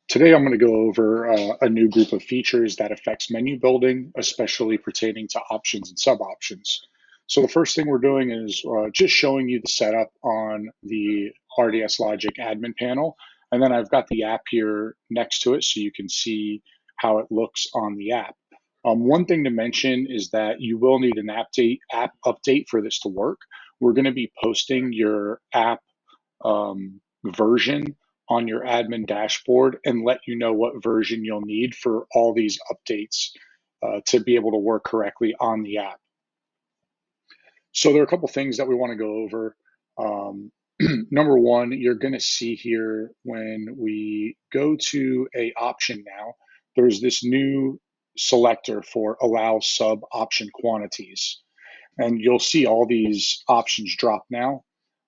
Today, I'm going to go over a new group of features that affects menu building, especially pertaining to options and sub-options. So the first thing we're doing is just showing you the setup on the RDS Logic admin panel. And then I've got the app here next to it so you can see how it looks on the app. One thing to mention is that you will need an app update for this to work. We're going to be posting your app version on your admin dashboard and let you know what version you'll need for all these updates to be able to work correctly on the app. So there are a couple things that we want to go over. Number one, you're going to see here when we go to a option now, there's this new selector for allow sub option quantities. And you'll see all these options drop now.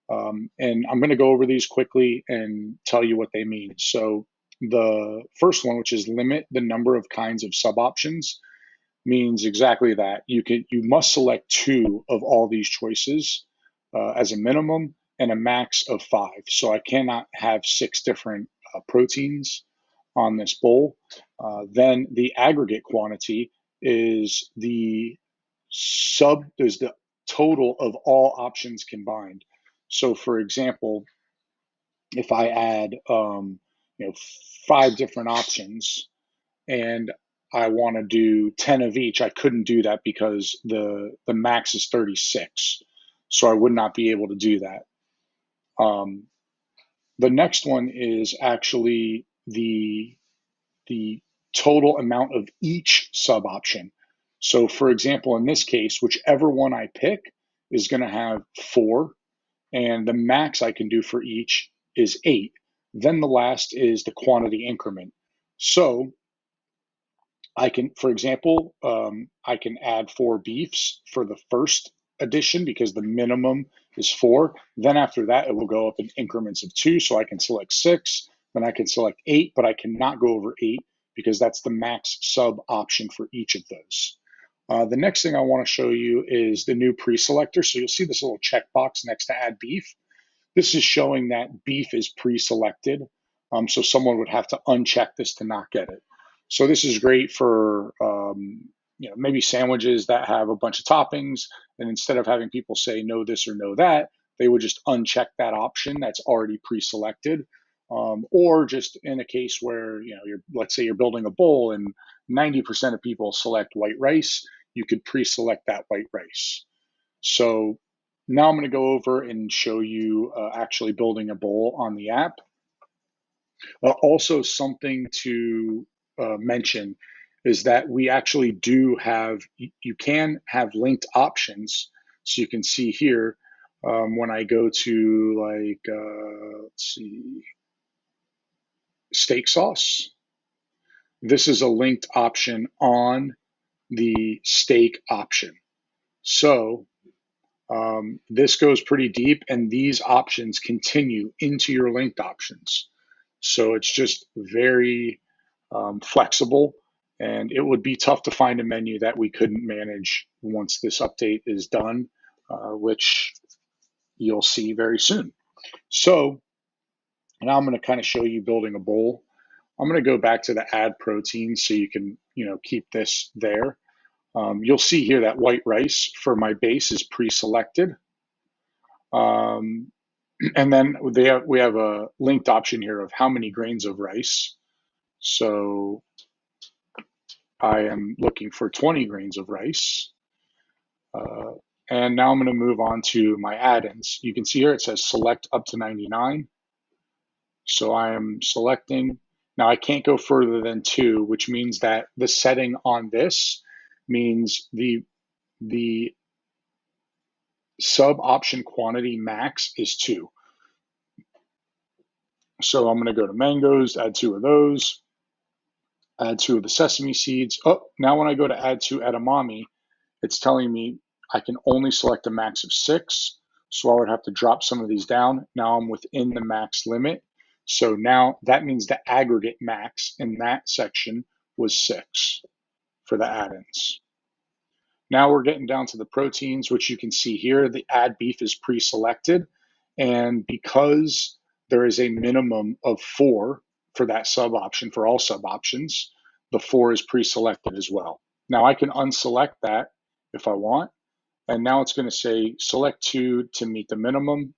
And I'm going to go over these quickly and tell you what they mean. So the first one, which is limit the number of kinds of sub options, means exactly that. You must select 2 of all these choices as a minimum and a max of 5. So I cannot have 6 different proteins on this bowl. Then the aggregate quantity is the total of all options combined. So for example, if I add 5 different options and I want to do 10 of each, I couldn't do that because the max is 36. So I would not be able to do that. The next one is actually the total amount of each sub option. So for example, in this case, whichever one I pick is going to have 4, and the max I can do for each is 8. Then the last is the quantity increment. So I can, for example, I can add 4 beefs for the first addition because the minimum is 4. Then after that, it will go up in increments of 2. So I can select 6, then I can select 8, but I cannot go over 8 because that's the max sub option for each of those. The next thing I want to show you is the new pre-selector. So you'll see this little checkbox next to add beef. This is showing that beef is pre-selected. So someone would have to uncheck this to not get it. So this is great for maybe sandwiches that have a bunch of toppings, and instead of having people say no this or no that, they would just uncheck that option that's already pre-selected. Or just in a case where let's say you're building a bowl and 90% of people select white rice, you could pre-select that white rice. So now I'm going to go over and show you actually building a bowl on the app. Also, something to mention is that we actually do have, you can have linked options. So you can see here when I go to let's see, steak sauce. This is a linked option on the steak option. So this goes pretty deep, and these options continue into your linked options. So it's just very flexible, and it would be tough to find a menu that we couldn't manage once this update is done, which you'll see very soon. So now I'm going to kind of show you building a bowl. I'm going to go back to the add protein so you can keep this there. You'll see here that white rice for my base is pre-selected. And then we have a linked option here of how many grains of rice. So I am looking for 20 grains of rice. And now I'm going to move on to my add-ins. You can see here it says select up to 99. So I am selecting. Now I can't go further than 2, which means that the setting on this means the sub option quantity max is 2. So I'm going to go to mangoes, add 2 of those, add 2 of the sesame seeds. Oh, now when I go to add 2 edamame, it's telling me I can only select a max of 6. So I would have to drop some of these down. Now I'm within the max limit. So now that means the aggregate max in that section was 6 for the add-ins. Now we're getting down to the proteins, which you can see here. The add beef is pre-selected. And because there is a minimum of 4, for that sub option, for all sub options, the 4 is pre-selected as well. Now I can unselect that if I want, and now it's going to say select 2 to meet the minimum.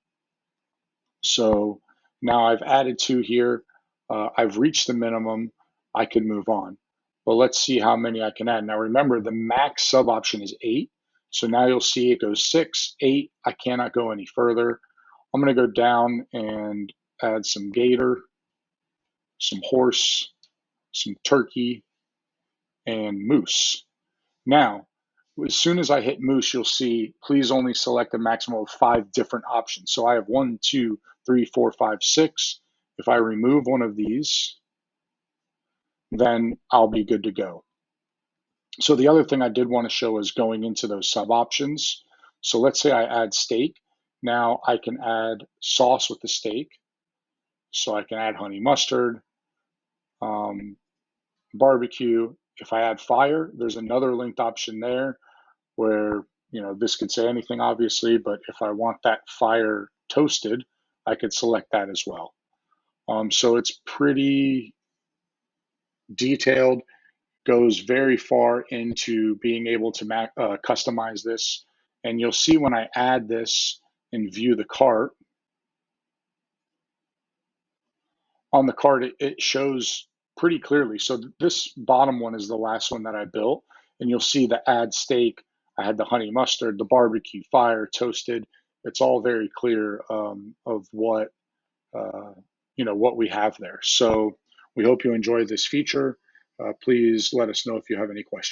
So now I've added 2 here. I've reached the minimum. I can move on. But let's see how many I can add. Now remember, the max sub option is 8. So now you'll see it goes 6, 8. I cannot go any further. I'm going to go down and add some gator, some horse, some turkey, and moose. Now, as soon as I hit moose, you'll see, please only select a maximum of 5 different options. So I have 1, 2, 3, 4, 5, 6. If I remove one of these, then I'll be good to go. So the other thing I did want to show is going into those sub options. So let's say I add steak. Now I can add sauce with the steak. So I can add honey mustard, barbecue. If I add fire, there's another linked option there where, this could say anything obviously, but if I want that fire toasted, I could select that as well. So it's pretty detailed, goes very far into being able to customize this. And you'll see when I add this and view the cart, on the cart, it shows pretty clearly. So this bottom one is the last one that I built, and you'll see the add steak. I had the honey mustard, the barbecue, fire, toasted. It's all very clear of what what we have there. So we hope you enjoyed this feature. Please let us know if you have any questions.